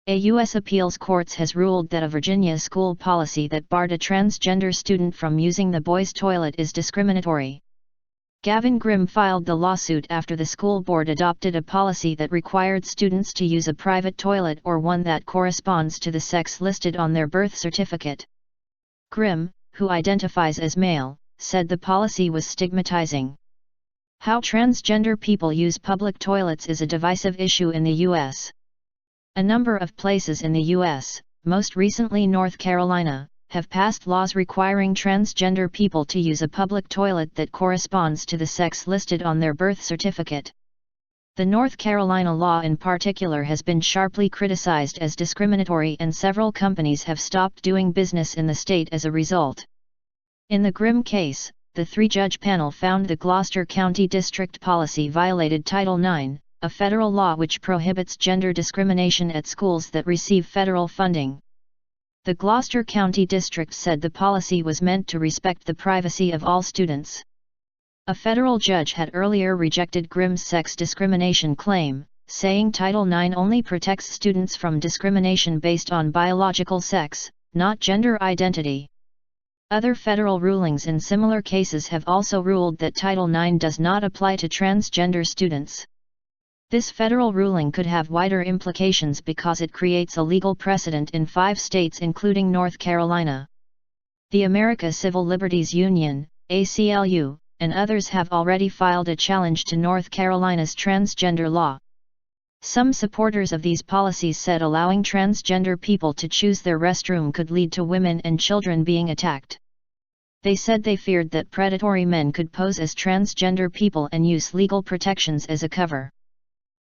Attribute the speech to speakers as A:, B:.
A: A U.S. appeals court has ruled that a Virginia school policy that barred a transgender student from using the boys' toilet is discriminatory. Gavin Grimm filed the lawsuit after the school board adopted a policy that required students to use a private toilet or one that corresponds to the sex listed on their birth certificate. Grimm, who identifies as male, said the policy was stigmatizing. How transgender people use public toilets is a divisive issue in the U.S. A number of places in the U.S., most recently North Carolina, have passed laws requiring transgender people to use a public toilet that corresponds to the sex listed on their birth certificate. The North Carolina law in particular has been sharply criticized as discriminatory, and several companies have stopped doing business in the state as a result. In the Grimm case, the three-judge panel found the Gloucester County District policy violated Title IX, a federal law which prohibits gender discrimination at schools that receive federal funding. The Gloucester County District said the policy was meant to respect the privacy of all students. A federal judge had earlier rejected Grimm's sex discrimination claim, saying Title IX only protects students from discrimination based on biological sex, not gender identity. Other federal rulings in similar cases have also ruled that Title IX does not apply to transgender students. This federal ruling could have wider implications because it creates a legal precedent in 5 states including North Carolina. The American Civil Liberties Union, ACLU, and others have already filed a challenge to North Carolina's transgender law. Some supporters of these policies said allowing transgender people to choose their restroom could lead to women and children being attacked. They said they feared that predatory men could pose as transgender people and use legal protections as a cover.